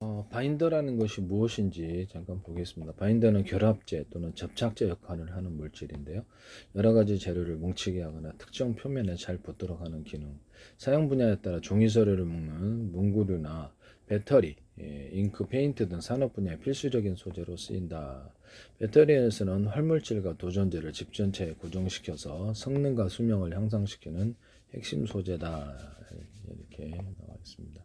바인더라는 것이 무엇인지 잠깐 보겠습니다. 바인더는 결합제 또는 접착제 역할을 하는 물질인데요. 여러 가지 재료를 뭉치게 하거나 특정 표면에 잘 붙도록 하는 기능. 사용 분야에 따라 종이 서류를 묶는 문구류나 배터리, 잉크, 페인트 등 산업 분야의 필수적인 소재로 쓰인다. 배터리에서는 활물질과 도전제를 집 전체에 고정시켜서 성능과 수명을 향상시키는 핵심 소재다. 이렇게 나와 있습니다.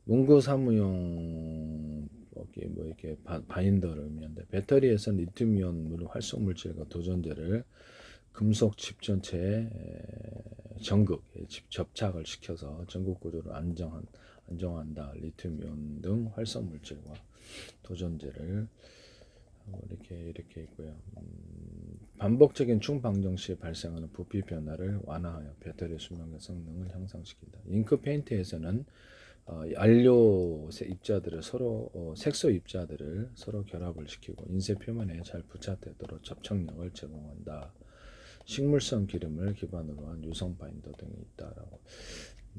문구 사무용 뭐 이렇게 바인더를 의미하는데, 배터리에서는 리튬이온 활성 물질과 도전제를 금속 칩 전체에 전극 접착을 시켜서 전극 구조를 안정한다. 리튬이온 등 활성 물질과 도전제를 이렇게 있고요. 반복적인 충방정 시 발생하는 부피 변화를 완화하여 배터리 수명과 성능을 향상시킨다. 잉크 페인트에서는 안료 입자들을 색소 입자들을 서로 결합을 시키고 인쇄 표면에 잘 부착되도록 접착력을 제공한다. 식물성 기름을 기반으로 한 유성 바인더 등이 있다라고.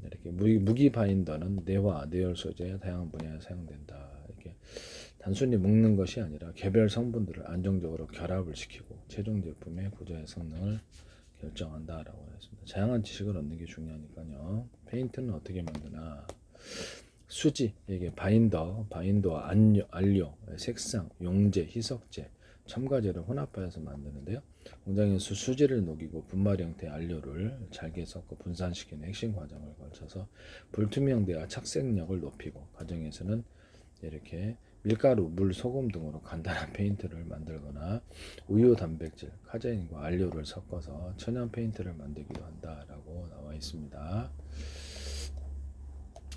이렇게 무기 바인더는 뇌화, 뇌열 소재 다양한 분야에 사용된다. 이렇게 단순히 묶는 것이 아니라 개별 성분들을 안정적으로 결합을 시키고 최종 제품의 구조의 성능을 결정한다라고 했습니다. 다양한 지식을 얻는 게 중요하니까요. 페인트는 어떻게 만드나? 수지, 이게 바인더와 안료, 색상, 용제, 희석제, 첨가제를 혼합하여서 만드는데요. 공장에서 수지를 녹이고 분말 형태의 안료를 잘게 섞어 분산시키는 핵심 과정을 거쳐서 불투명대와 착색력을 높이고, 과정에서는 이렇게 밀가루, 물, 소금 등으로 간단한 페인트를 만들거나 우유, 단백질, 카제인과 안료를 섞어서 천연 페인트를 만들기도 한다라고 나와 있습니다.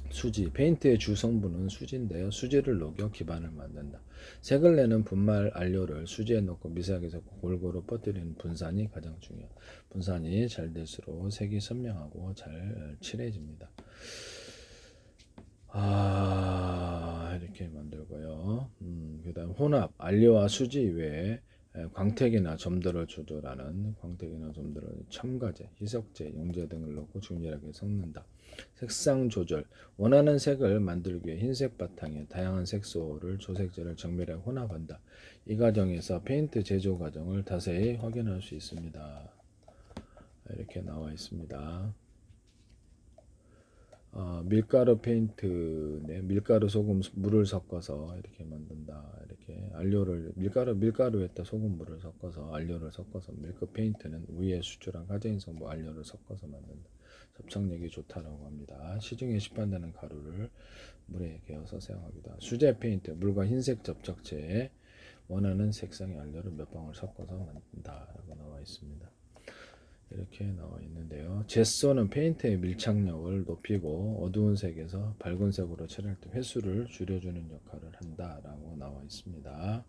수지, 페인트의 주 성분은 수지인데요. 수지를 녹여 기반을 만든다. 색을 내는 분말 안료를 수지에 넣고 미세하게 섞고 골고루 퍼뜨리는 분산이 가장 중요해요. 분산이 잘 될수록 색이 선명하고 잘 칠해집니다. 이렇게 만들고요. 그 다음 혼합, 안료와 수지 외에 광택이나 점도를 조절하는 광택이나 점도를 첨가제, 희석제, 용제 등을 넣고 균일하게 섞는다. 색상 조절, 원하는 색을 만들기 위해 흰색 바탕에 다양한 색소를 조색제를 정밀하게 혼합한다. 이 과정에서 페인트 제조 과정을 자세히 확인할 수 있습니다. 이렇게 나와 있습니다. 밀가루 페인트네, 밀가루, 소금, 물을 섞어서 이렇게 만든다. 이렇게 안료를 밀가루에다 소금, 물을 섞어서 안료를 섞어서 밀크 페인트는 위에 수출한 카제인 성분 안료를 섞어서 만든다. 접착력이 좋다라고 합니다. 시중에 시판되는 가루를 물에 개어서 사용하기도 합니다. 수제 페인트, 물과 흰색 접착제에 원하는 색상의 안료를 몇 방울 섞어서 만든다라고 나와 있습니다. 이렇게 나와 있는데요. 제소는 페인트의 밀착력을 높이고 어두운 색에서 밝은 색으로 칠할 때 횟수를 줄여주는 역할을 한다라고 나와 있습니다.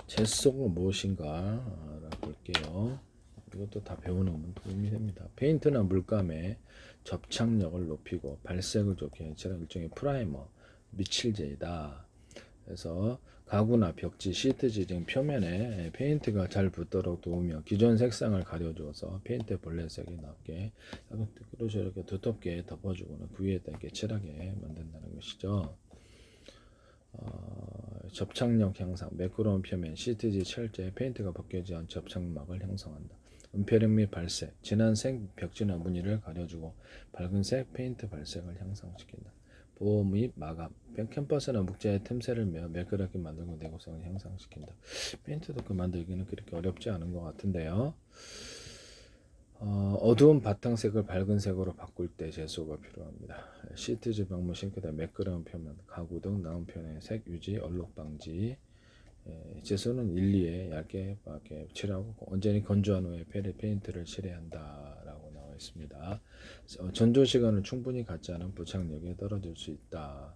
제소가 무엇인가 볼게요. 이것도 다 배우는 도움이 됩니다. 페인트나 물감의 접착력을 높이고 발색을 좋게 칠한 일종의 프라이머, 미칠제이다. 그래서 가구나 벽지, 시트지 등 표면에 페인트가 잘 붙도록 도우며 기존 색상을 가려줘서 페인트 본래색이 나게 이렇게 두텁게 덮어주고는 그 위에다 이렇게 칠하게 만든다는 것이죠. 접착력 향상, 매끄러운 표면, 시트지 철제, 페인트가 벗겨지지 않은 접착막을 형성한다. 은폐력 및 발색, 진한 색 벽지나 무늬를 가려주고 밝은 색 페인트 발색을 향상시킨다. 보호 및 마감, 캠퍼스나 목재의 틈새를 메어 매끄럽게 만들고 내구성을 향상시킨다. 페인트도 그 만들기는 그렇게 어렵지 않은 것 같은데요. 어두운 바탕색을 밝은 색으로 바꿀 때 제소가 필요합니다. 시트지, 방문, 싱크대, 매끄러운 표면, 가구 등 나온 표현의 색 유지, 얼룩 방지. 제소는 1, 2에 얇게 칠하고 온전히 건조한 후에 페인트를 칠해야 한다라고 나와 있습니다. 전조 시간을 충분히 갖지 않은 부착력이 떨어질 수 있다.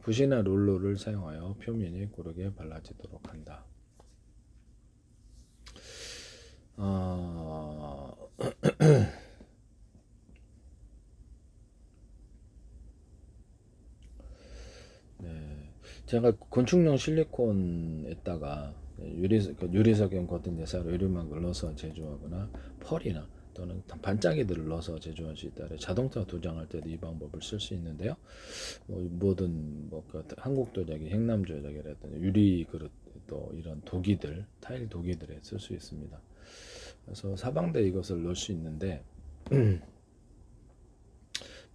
붓이나 롤러를 사용하여 표면이 고르게 발라지도록 한다. 네, 제가 건축용 실리콘에다가 유리석용 겉은 예사로 유리막을 넣어서 제조하거나 펄이나 또는 반짝이들을 넣어서 제조할 수 있다. 자동차 도장할 때도 이 방법을 쓸 수 있는데요. 모든 한국 도자기, 행남 도자기라든지 유리 그릇 또 이런 도기들, 타일 도기들에 쓸 수 있습니다. 그래서 사방대 이것을 넣을 수 있는데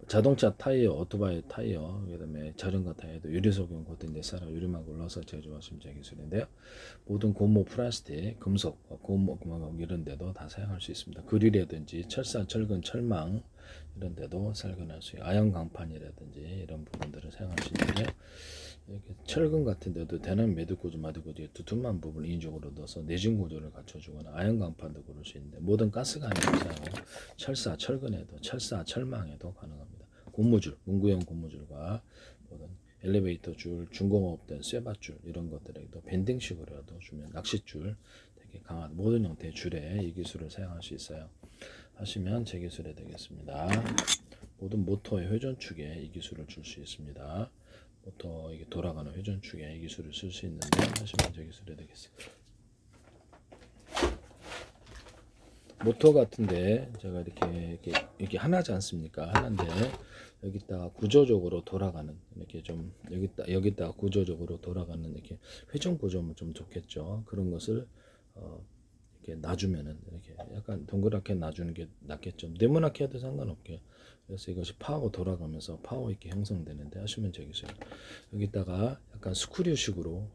자동차 타이어, 오토바이 타이어, 그다음에 자전거 타이어도 유리소금 코팅돼 쌀 유리막을 넣어서 제조하시면 제 기술인데요. 모든 고무, 플라스틱, 금속, 고무 이런 데도 다 사용할 수 있습니다. 그릴이라든지 철사, 철근, 철망 이런 데도 살균할 수 있어요. 아연 강판이라든지 이런 부분들을 사용할 수 있는데요. 이렇게 철근 같은 데도 대남 매듭 구조, 마듭 구조 두툼한 부분을 인위적으로 넣어서 내진 구조를 갖춰주거나 아연 강판도 그럴 수 있는데 모든 가스관을 사용하고 철사, 철근에도 철사, 철망에도 가능합니다. 고무줄, 문구용 고무줄과 모든 엘리베이터 줄, 중공업된 쇠받줄 이런 것들에도 밴딩식으로라도 주면 낚싯줄 되게 강한 모든 형태의 줄에 이 기술을 사용할 수 있어요. 하시면 제 기술이 되겠습니다. 모든 모터의 회전축에 이 기술을 줄 수 있습니다. 모터 이게 돌아가는 회전축에 이 기술을 쓸 수 있는데 하시면 제 기술이 되겠습니다. 모터 같은데 제가 이렇게 하나지 않습니까? 하나인데 여기다가 구조적으로 돌아가는 이렇게 좀 여기다가 구조적으로 돌아가는 이렇게 회전 구조면 좀 좋겠죠. 그런 것을 이렇게 놔주면은 이렇게 약간 동그랗게 놔주는 게 낫겠죠. 네모나게 해도 상관없게. 그래서 이것이 파워 돌아가면서 파워 있게 형성되는데 하시면 되겠어요. 여기다가 약간 스크류식으로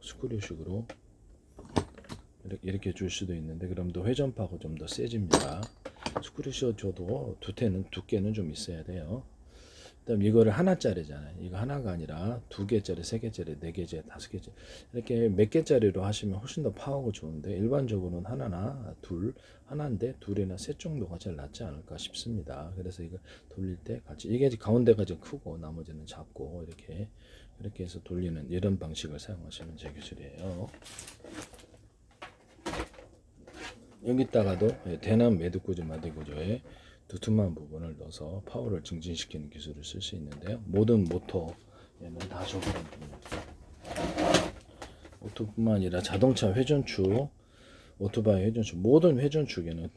이렇게 줄 수도 있는데 그럼 더 회전파가 좀 더 세집니다. 스크류쇼 줘도 두께는 좀 있어야 돼요. 그다음 이거를 하나짜리잖아요. 이거 하나가 아니라 2개짜리, 3개짜리, 4개짜리, 5개짜리 이렇게 몇 개짜리로 하시면 훨씬 더 파워가 좋은데 일반적으로는 하나나 둘, 하나인데 둘이나 셋 정도가 제일 낫지 않을까 싶습니다. 그래서 이거 돌릴 때 같이 이게 가운데가 좀 크고 나머지는 작고 이렇게 해서 돌리는 이런 방식을 사용하시면 제 기술이에요. 여기다가도 대남 매듭 구조, 마듭 구조에 두툼한 부분을 넣어서 파워를 증진시키는 기술을 쓸 수 있는데요. 모든 모터에는 다 적용됩니다. 모터뿐만 아니라 자동차 회전축, 오토바이 회전축, 모든 회전축에는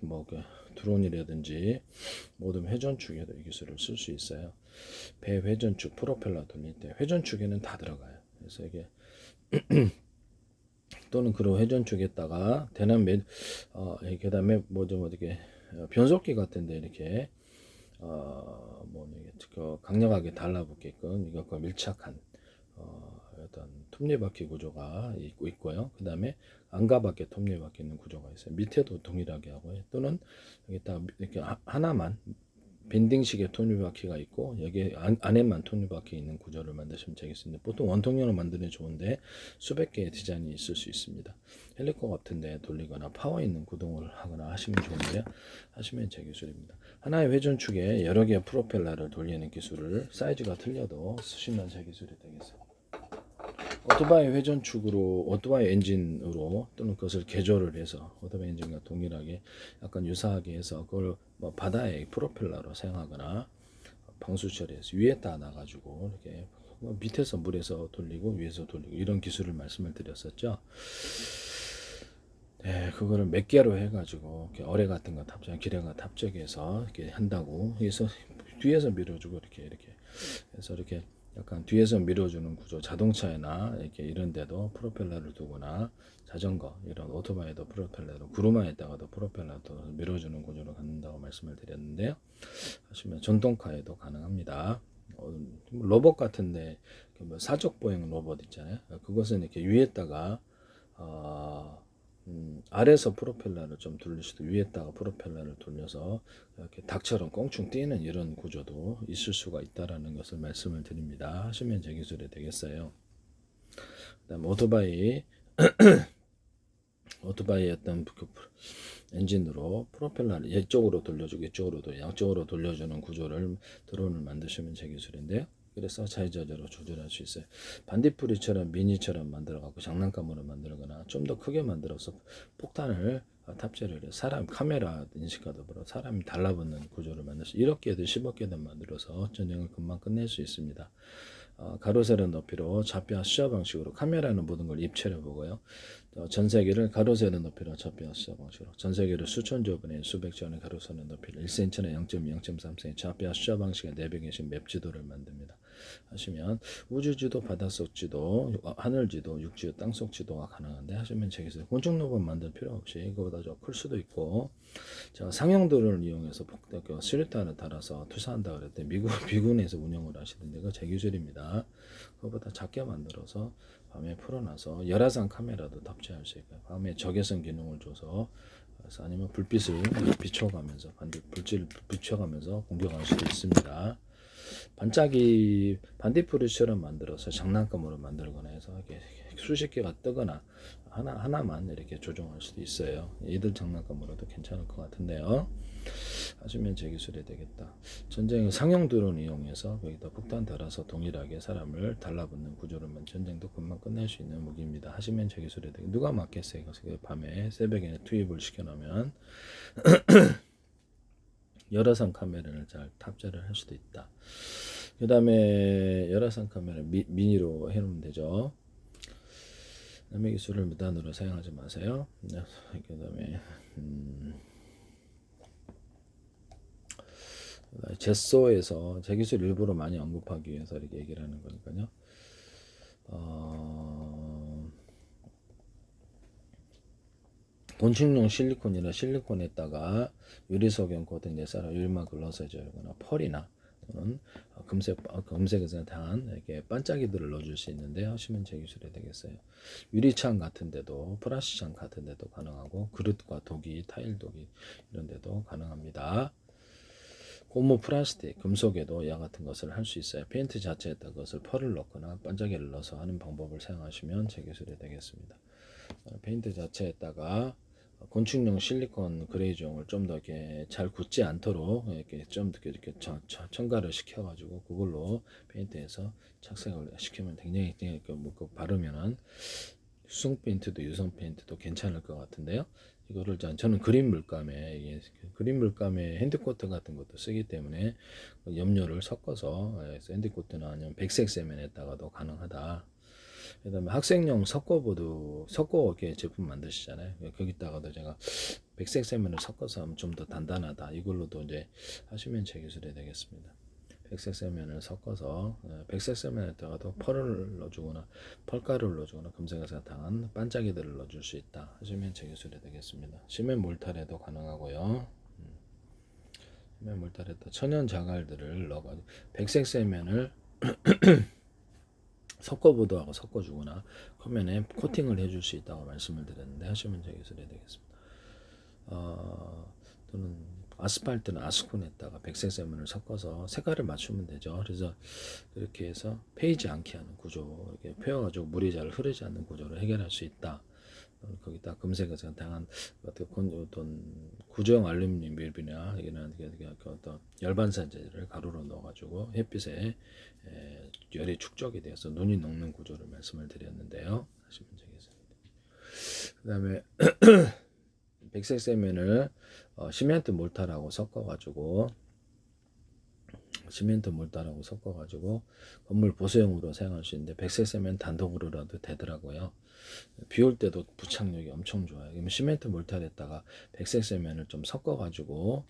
드론이라든지 모든 회전축에도 이 기술을 쓸 수 있어요. 배 회전축, 프로펠러 돌릴 때 회전축에는 다 들어가요. 그래서 이게 또는 그런 회전축에다가 대남 그다음에 좀 어떻게 변속기 같은데 이렇게 강력하게 달라붙게끔 이것과 밀착한 어떤 톱니바퀴 구조가 있고요. 그 다음에 안가밖에 톱니바퀴 있는 구조가 있어요. 밑에도 동일하게 하고요. 또는 여기다가 이렇게 하나만 밴딩식의 톱니바퀴가 있고 여기 안에만 톱니바퀴 있는 구조를 만드시면 되겠습니다. 보통 원통형으로 만드는 게 좋은데 수백 개의 디자인이 있을 수 있습니다. 헬리콥터 같은데 돌리거나 파워 있는 구동을 하거나 하시면 좋은데요. 하시면 제 기술입니다. 하나의 회전축에 여러 개의 프로펠러를 돌리는 기술을 사이즈가 틀려도 쓰시면 제 기술이 되겠습니다. 오토바이 회전축으로 오토바이 엔진으로 또는 그것을 개조를 해서 오토바이 엔진과 동일하게 약간 유사하게 해서 그걸 바다의 프로펠러로 사용하거나 방수 처리해서 위에다 놔가지고 이렇게 밑에서 물에서 돌리고 위에서 돌리고 이런 기술을 말씀을 드렸었죠. 네, 그거를 몇 개로 해가지고 어뢰 같은 거 기뢰가 탑재해서 이렇게 한다고 해서 뒤에서 밀어주고 이렇게 해서 이렇게 약간 뒤에서 밀어주는 구조, 자동차나 이렇게 이런 데도 프로펠러를 두거나 자전거 이런 오토바이도 프로펠러로 구루마에다가도 프로펠러도 밀어주는 구조로 갖는다고 말씀을 드렸는데요. 하시면 전동카에도 가능합니다. 로봇 같은데 사족 보행 로봇 있잖아요. 그것은 이렇게 위에다가 아래에서 프로펠러를 좀 돌릴 수도 위에다가 프로펠러를 돌려서 이렇게 닭처럼 껑충 뛰는 이런 구조도 있을 수가 있다라는 것을 말씀을 드립니다. 하시면 제 기술이 되겠어요. 그다음 오토바이 어떤 엔진으로 프로펠러를 이쪽으로 돌려주고 이쪽으로 양쪽으로 돌려주는 구조를 드론을 만드시면 제 기술인데요. 그래서 자유자재로 조절할 수 있어요. 반딧불이처럼 미니처럼 만들어갖고 장난감으로 만들거나 좀 더 크게 만들어서 폭탄을 탑재를 해서 사람 카메라 인식하더라도 사람이 달라붙는 구조를 만들 수 이렇게든 10억 개든 만들어서 전쟁을 금방 끝낼 수 있습니다. 가로 세로 높이로 좌표 수저 방식으로 카메라는 모든 걸 입체를 보고요. 전세기를 가로 세로 높이로 좌표 수저 방식으로 전세기를 수천 조분의 수백 조의 가로 세로 높이를 1cm나 0.2, 0.3cm 좌표 수저 방식의 내벽에신 맵 지도를 만듭니다. 하시면 우주 지도, 바닷속 지도, 하늘 지도, 육지도, 땅속 지도가 가능한데 하시면 저기서 곤충 로봇 만들 필요 없이 이거보다 더 클 수도 있고 제가 상용도를 이용해서 수류탄을 달아서 투사한다 그랬더니 미군에서 운영을 하시던데 그거 제 기술입니다. 그거보다 작게 만들어서 밤에 풀어놔서 열화상 카메라도 탑재할 수 있고요. 밤에 적외선 기능을 줘서 그래서 아니면 불빛을 비춰가면서 불질을 비춰가면서 공격할 수도 있습니다. 반짝이 반딧불이처럼 만들어서 장난감으로 만들거나 해서 이렇게 수십 개가 뜨거나 하나만 이렇게 조종할 수도 있어요. 이들 장난감으로도 괜찮을 것 같은데요. 하시면 제 기술이 되겠다. 전쟁의 상용 드론 이용해서 여기다 폭탄 달아서 동일하게 사람을 달라붙는 구조로만 전쟁도 금방 끝낼 수 있는 무기입니다. 하시면 제 기술이 되겠다. 누가 맞겠어요? 밤에 새벽에 투입을 시켜놓으면 열화상 카메라를 잘 탑재를 할 수도 있다. 그 다음에 열화상 카메라 미니로 해놓으면 되죠. 남의 기술을 무단으로 사용하지 마세요. 그 다음에 제소에서 제 기술 일부러 많이 언급하기 위해서 이렇게 얘기를 하는 거니까요. 곤충용 실리콘이나 실리콘에다가 유리소경 코팅 내사라 유리막을 넣어서 주거나 펄이나 또는 금색에서 다양한 이렇게 반짝이들을 넣어줄 수 있는데 하시면 제 기술이 되겠어요. 유리창 같은데도 플라스틱창 같은데도 가능하고 그릇과 도기, 타일 도기 이런데도 가능합니다. 고무 플라스틱, 금속에도 이와 같은 것을 할 수 있어요. 페인트 자체에다 것을 펄을 넣거나 반짝이를 넣어서 하는 방법을 사용하시면 제 기술이 되겠습니다. 페인트 자체에다가 곤충용 실리콘 그레이종을 좀 더 이렇게 잘 굳지 않도록 이렇게 좀 이렇게 첨가를 시켜가지고 그걸로 페인트해서 착색을 시키면 굉장히 바르면은 수성 페인트도 유성 페인트도 괜찮을 것 같은데요. 이거를 저는 그린 물감에 핸드코트 같은 것도 쓰기 때문에 염료를 섞어서 핸드코트나 아니면 백색 세면에다가도 가능하다. 그다음에 학생용 석고보드 이렇게 제품 만드시잖아요. 거기다가도 제가 백색 세면을 섞어서 하면 좀 더 단단하다. 이걸로도 이제 하시면 제 기술이 되겠습니다. 백색 세면을 섞어서 백색 세면에다가도 펄을 넣어주거나 펄가루를 넣어주거나 금색에서 당한 반짝이들을 넣어줄 수 있다 하시면 제 기술이 되겠습니다. 시멘 몰탈에도 가능하고요. 시멘 몰탈에다 천연 자갈들을 넣어가지고 백색 세면을 섞어보드하고 섞어주거나 표면에 코팅을 해줄 수 있다고 말씀을 드렸는데 하시면 제 기술이 되겠습니다. 또는 아스팔트나 아스콘에다가 백색 세면을 섞어서 색깔을 맞추면 되죠. 그래서 그렇게 해서 패이지 않게 하는 구조, 이렇게 패여가지고 물이 잘 흐르지 않는 구조를 해결할 수 있다. 거기다 금색에서 다양한 어떤 구조형 알루미늄 밀비나 이런 어떤 열반산재를 가루로 넣어가지고 햇빛에 열이 축적이 되어서 눈이 녹는 구조를 말씀을 드렸는데요. 하시면 되겠습니다. 그 다음에 백색 세면을 시멘트 몰타라고 섞어가지고 건물 보수용으로 사용할 수 있는데 백색 세면 단독으로라도 되더라고요. 비 올 때도 부착력이 엄청 좋아요. 그러면 시멘트 몰타에다가 백색 세면을 좀 섞어가지고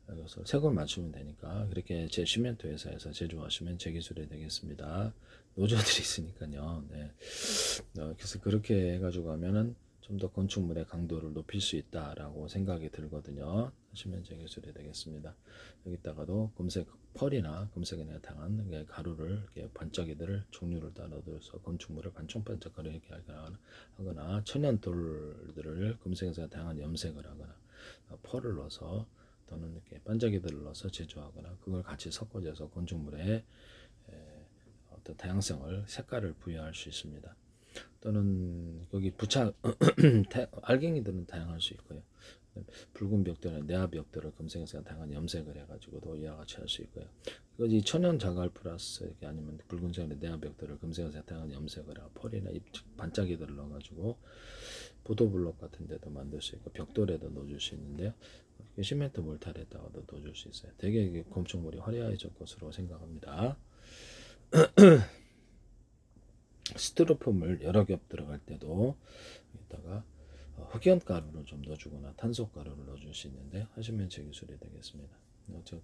그래서 색을 맞추면 되니까 그렇게 제 시멘트 회사에서 제조하시면 제 기술이 되겠습니다. 노조들이 있으니까요. 네. 그래서 그렇게 해가지고 하면은 좀 더 건축물의 강도를 높일 수 있다라고 생각이 들거든요. 하시면 제 기술이 되겠습니다. 여기다가도 금색 펄이나 금색에 당한 가루를 이렇게 반짝이들을 종류를 따라서 건축물을 반짝반짝거리게 하거나 천연 돌들을 금색에서 다양한 염색을 하거나 펄을 넣어서 또는 이렇게 반짝이들을 넣어서 제조하거나 그걸 같이 섞어져서 건축물에 어떤 다양성을 색깔을 부여할 수 있습니다. 또는 거기 부착 알갱이들은 다양할 수 있고요. 붉은 벽돌이나 내화 벽돌을 금색에서 다양한 염색을 해가지고도 이와 같이 할 수 있고요. 이것이 천연 자갈 플러스 아니면 붉은색의 내화 벽돌을 금색에서 다양한 염색을 하고 펄이나 반짝이들을 넣어가지고 보도블록 같은 데도 만들 수 있고 벽돌에도 넣어줄 수 있는데요. 시멘트 몰탈에다가도 넣어줄 수 있어요. 되게 건축물이 화려해질 것으로 생각합니다. 스티로폼을 여러 겹 들어갈 때도 여기다가 흑연가루를 좀 넣어주거나 탄소가루를 넣어줄 수 있는데 하시면 제 기술이 되겠습니다.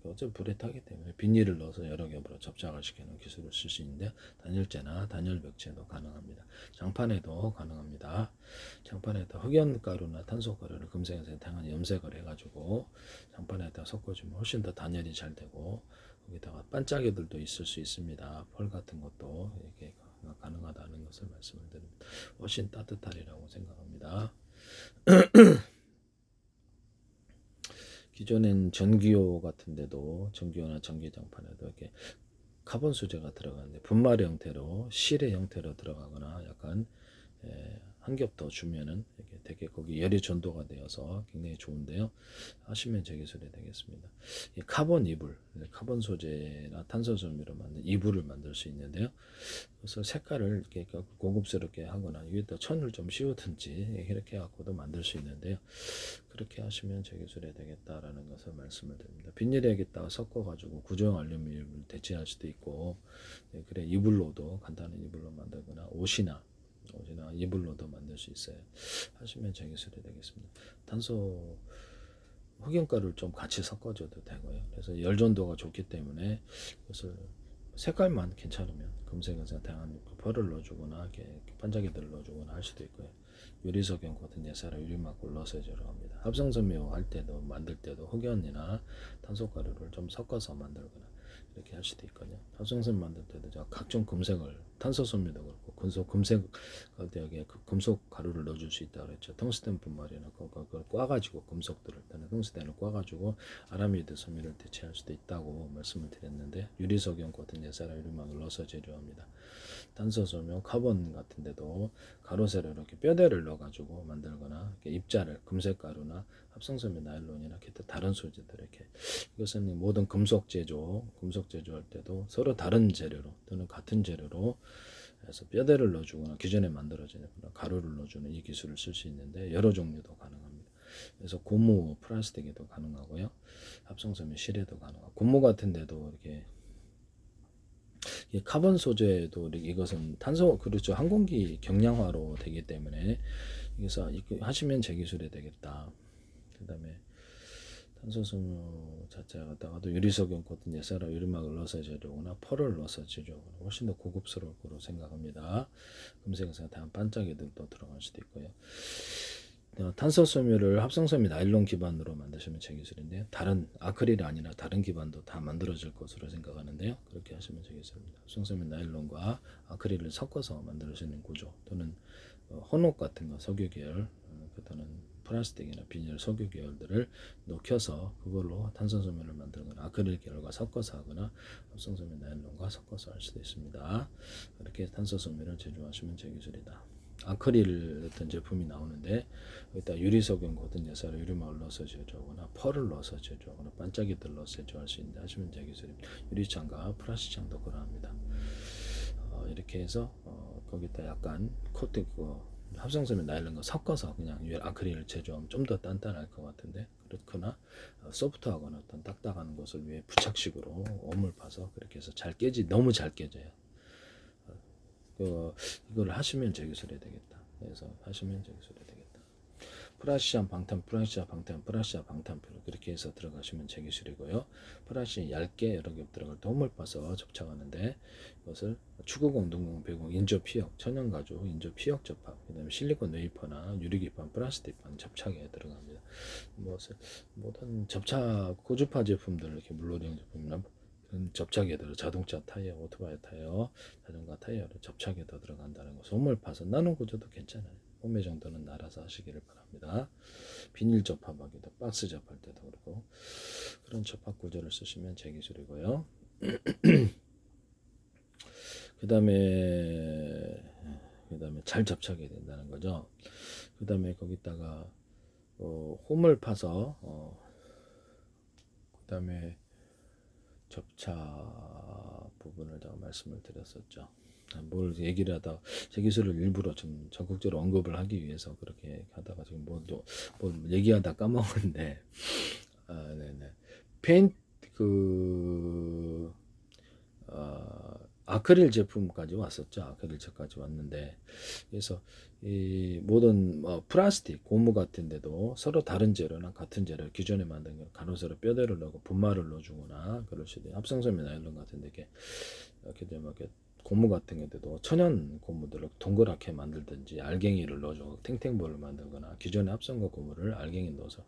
어차피 불에 타기 때문에 비닐을 넣어서 여러 겹으로 접착을 시키는 기술을 쓸 수 있는데 단열재나 단열벽재도 가능합니다. 장판에도 가능합니다. 장판에다 흑연가루나 탄소가루를 금색에서 다양한 염색을 해가지고 장판에다 섞어주면 훨씬 더 단열이 잘 되고 거기다가 반짝이들도 있을 수 있습니다. 펄 같은 것도 이렇게 가능하다는 것을 말씀을 드립니다. 훨씬 따뜻하리라고 생각합니다. 기존엔 전기요 같은데도 전기요나 전기장판에도 이렇게 카본 소재가 들어가는데 분말 형태로 실의 형태로 들어가거나 약간 한 겹 더 주면은 이렇게 되게 거기 열이 전도가 되어서 굉장히 좋은데요. 하시면 제 기술이 되겠습니다. 이 카본 이불, 카본 소재나 탄소섬유로 만든 이불을 만들 수 있는데요. 그래서 색깔을 이렇게 고급스럽게 하거나 위에다 천을 좀 씌우든지 이렇게 갖고도 만들 수 있는데요. 그렇게 하시면 제 기술이 되겠다라는 것을 말씀을 드립니다. 비닐에다가 섞어가지고 구조형 알루미늄을 대체할 수도 있고, 그래 이불로도 간단한 이불로 만들거나 옷이나 이불로도 만들 수 있어요. 하시면 제 기술이 되겠습니다. 탄소 흑연가루를 좀 같이 섞어줘도 되고요. 그래서 열 전도가 좋기 때문에 그것을 색깔만 괜찮으면 금색에서 다양한 펄을 넣어주거나 이렇게 반짝이들을 넣어주거나 할 수도 있고요. 유리석연 같은 예사라 유리막을 넣어서 들어갑니다. 합성섬유 할 때도 만들 때도 흑연이나 탄소가루를 좀 섞어서 만들거나 이렇게 할 수도 있거든요. 합성섬유 만들 때도 각종 금색을 탄소섬유도 그렇고 금색 여기에 금속 가루를 넣어줄 수 있다고 그랬죠. 텅스텐 분말이나 그걸 꽈가지고 금속들을 또는 텅스텐을 꽈가지고 아라미드 섬유를 대체할 수도 있다고 말씀을 드렸는데 유리석연 같은 예사라 유리막을 넣어서 제조합니다. 탄소섬유, 카본 같은 데도 가로세로 이렇게 뼈대를 넣어가지고 만들거나 이렇게 입자를 금색가루나 합성섬유 나일론이나 기타 다른 소재들 이렇게 이것은 모든 금속 제조할 때도 서로 다른 재료로 또는 같은 재료로 해서 뼈대를 넣어주거나 기존에 만들어진 가루를 넣어주는 이 기술을 쓸 수 있는데 여러 종류도 가능합니다. 그래서 고무 플라스틱에도 가능하고요. 합성섬유 실에도 가능하고 고무 같은 데도 이렇게 카본 소재도 이것은 탄소 그렇죠 항공기 경량화로 되기 때문에 그래서 하시면 제 기술이 되겠다. 그다음에 탄소섬유 자체가 갖다가도 유리석연 코튼 예사라 유리막을 넣어서 제조하거나 펄을 넣어서 제조하거나 훨씬 더 고급스러울 거로 생각합니다. 금색에서 다양한 반짝이들도 들어갈 수도 있고요. 탄소섬유를 합성섬유 나일론 기반으로 만드시면 제 기술인데요. 다른 아크릴이 아니라 다른 기반도 다 만들어질 것으로 생각하는데요. 그렇게 하시면 제 기술입니다. 합성섬유 나일론과 아크릴을 섞어서 만들 수 있는 구조 또는 혼옥 같은 거 석유 계열 또는 플라스틱이나 비닐 석유 계열들을 녹여서 그걸로 탄소섬유를 만들거나 아크릴 계열과 섞어서 하거나 합성섬유 나일론과 섞어서 할 수도 있습니다. 이렇게 탄소섬유를 제조하시면 제 기술이다. 아크릴 어떤 제품이 나오는데 여기다 유리석연 고든 예사를 유리막을 넣어서 제조하거나 펄을 넣어서 제조하거나 반짝이들 넣어서 제조할 수 있는데 하시면 제 기술입니다. 유리창과 플라스틱창도 그러합니다. 이렇게 해서 거기다 약간 코팅 합성섬유 나일론 거 섞어서 그냥 아크릴을 제조하면 좀 더 단단할 것 같은데 그렇거나 소프트하거나 어떤 딱딱한 것을 위해 부착식으로 옴을 파서 그렇게 해서 너무 잘 깨져요. 이걸 하시면 제 기술이 되겠다. 그래서 하시면 제 기술이 되겠다. 프라시안 방탄 그렇게 해서 들어가시면 제 기술이고요. 프라시 얇게 여러 겹 들어갈 때 홈을 파서 접착하는데 이것을 축구공, 농공, 배공, 인조 피혁, 천연 가죽, 인조 피혁 접합, 그다음에 실리콘 웨이퍼나 유리기판, 플라스틱판 접착에 들어갑니다. 모든 접착 고주파 제품들 이렇게 물놀이용 제품이나 접착에 들어 자동차 타이어, 오토바이 타이어, 자전거 타이어를 접착에 더 들어간다는 거. 솜을 파서 나는 구조도 괜찮아요. 홈매 정도는 알아서 하시기를 바랍니다. 비닐 접합하기도 박스 접할 때도 그렇고 그런 접합 구조를 쓰시면 제 기술이고요. 그다음에 잘 접착이 된다는 거죠. 그다음에 거기다가 홈을 파서 그다음에 접착 부분을 제가 말씀을 드렸었죠. 뭘 얘기를 하다 제 기술을 일부러 좀 적극적으로 언급을 하기 위해서 그렇게 하다가 지금 뭘 얘기하다 까먹었는데 네네 페인트 아크릴 제품까지 왔었죠. 아크릴제까지 왔는데, 그래서 이 모든 플라스틱 고무 같은 데도 서로 다른 재료나 같은 재료 기존에 만든 거 가로세로 뼈대를 넣고 분말을 넣어주거나 그럴 수도 있고, 합성섬유 나일론 같은 데 이렇게 되면 이렇게 고무 같은 경우도 천연 고무들을 동그랗게 만들든지 알갱이를 넣어서 탱탱볼을 만들거나 기존의 합성과 고무를 알갱이 넣어서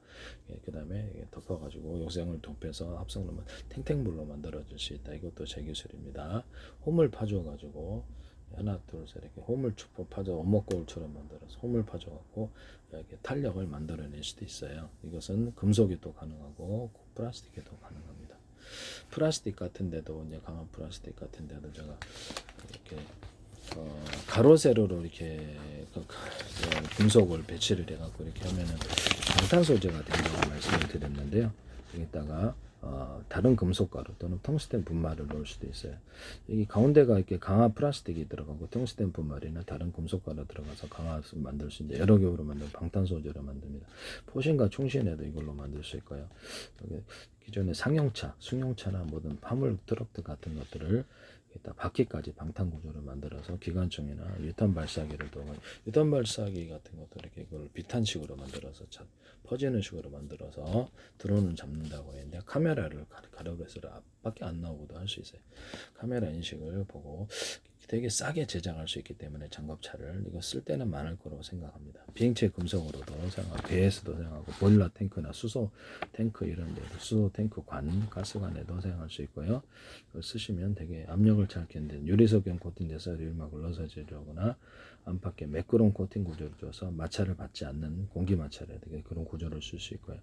그 다음에 덮어가지고 요생을 덮여서 합성로 탱탱볼로 만들어줄 수 있다. 이것도 제 기술입니다. 홈을 파줘가지고 하나 둘셋 이렇게 홈을 축포 파져 오목거울처럼 만들어서 홈을 파줘갖고 이렇게 탄력을 만들어낼 수도 있어요. 이것은 금속에도 가능하고 플라스틱에도 가능합니다. 플라스틱 같은 데도 이제 강한 플라스틱 같은 데도 제가 이렇게 가로 세로로 이렇게 금속을 배치를 해갖고 이렇게 하면은 방탄 소재가 된다고 말씀을 드렸는데요. 여기다가 다른 금속가루 또는 텅스텐 분말을 넣을 수도 있어요. 여기 가운데가 이렇게 강화 플라스틱이 들어가고 텅스텐 분말이나 다른 금속가루 들어가서 강화 만들 수 있는데 여러 겹으로 만든 방탄 소재로 만듭니다. 포신과 충신에도 이걸로 만들 수 있고요. 여기 기존의 상용차, 승용차나 모든 화물 트럭들 같은 것들을 바퀴까지 방탄 구조를 만들어서 기관총이나 유탄 발사기를 통해 유탄 발사기 같은 것도 이렇게 이걸 비탄식으로 만들어서 퍼지는 식으로 만들어서 드론을 잡는다고 했는데 카메라를 가려서 앞밖에 안 나오고도 할 수 있어요. 카메라 인식을 보고 되게 싸게 제작할 수 있기 때문에 장갑차를 이거 쓸 때는 많을 거라고 생각합니다. 비행체 금속으로도 사용하고 배에서도 사용하고 보일러 탱크나 수소 탱크 이런 데도 수소 탱크 관, 가스관에도 사용할 수 있고요. 그걸 쓰시면 되게 압력을 잘 견디는 유리석용 코팅돼서 유리막을 넣어서 제조하거나 안팎에 매끄러운 코팅 구조를 줘서 마찰을 받지 않는 공기 마찰에 되게 그런 구조를 쓸 수 있고요.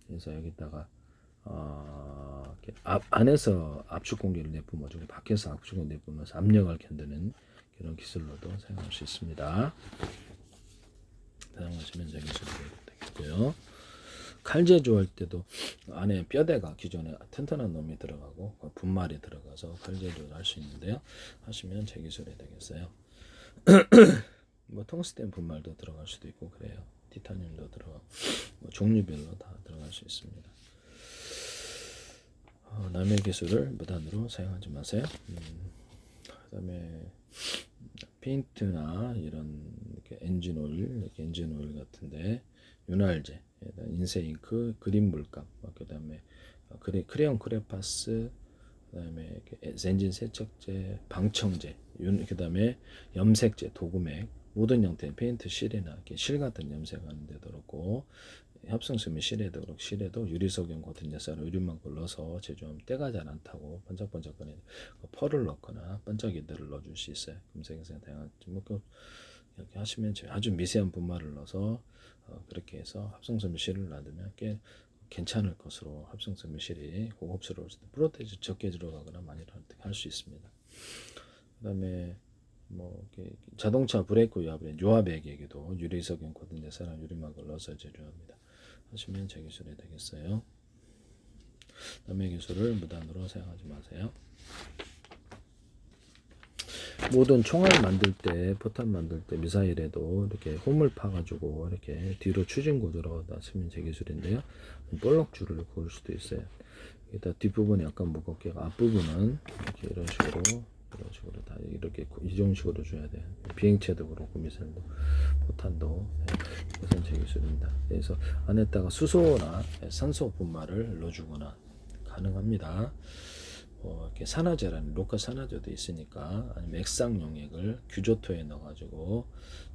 그래서 여기다가 안에서 압축 공기를 내뿜어주고 밖에서 압축 공기를 내뿜으면서 압력을 견디는 그런 기술로도 사용할 수 있습니다. 사용하시면 제 기술이 되겠고요. 칼 제조할 때도 안에 뼈대가 기존에 튼튼한 놈이 들어가고 분말이 들어가서 칼 제조를 할 수 있는데요. 하시면 제 기술이 되겠어요. 뭐 텅스텐 분말도 들어갈 수도 있고 그래요. 티타늄도 들어가고 뭐 종류별로 다 들어갈 수 있습니다. 남의 기술을 무단으로 사용하지 마세요. 그다음에 페인트나 이런 이렇게 엔진 오일 같은데 윤활제, 인쇄 잉크, 그림 물감, 그다음에 크레용 크레파스, 그다음에 엔진 세척제, 방청제, 그다음에 염색제, 도구맥, 모든 형태의 페인트 실이나 이렇게 실 같은 염색하는 데도 그렇고 합성섬유 실에도 그렇고 실에도 유리석용 같은 데서 유리막을 넣어서 제조하면 때가 잘 안 타고 번쩍번쩍거리는 펄을 넣거나 번쩍이들을 넣어줄 수 있어요. 금색에서 다양한 이렇게 하시면 아주 미세한 분말을 넣어서 그렇게 해서 합성섬유 실을 놔두면 꽤 괜찮을 것으로 합성섬유 실이 고급스러울 때 프로테이즈 적게 들어가거나 많이 할 수 있습니다. 그다음에 뭐 자동차 브레이크 요압액에게도 유리석용 코팅 데서 유리막을 넣어서 제조합니다. 하시면 제 기술이 되겠어요. 남의 기술을 무단으로 사용하지 마세요. 모든 총알 만들 때, 포탄 만들 때, 미사일에도 이렇게 홈을 파가지고 이렇게 뒤로 추진 구조로 놨으면 제 기술인데요. 볼록줄을 그을 수도 있어요. 일단 뒷부분이 약간 무겁게, 앞부분은 이렇게 이런 식으로 다 이렇게 이런 식으로 줘야 돼요. 비행체도 그렇고 미사일도 포탄도 이것은 제 기술입니다. 그래서 안에다가 수소나 산소 분말을 넣어주거나 가능합니다. 이렇게 산화제라는 로컬 산화제도 있으니까 아니면 액상 용액을 규조토에 넣어가지고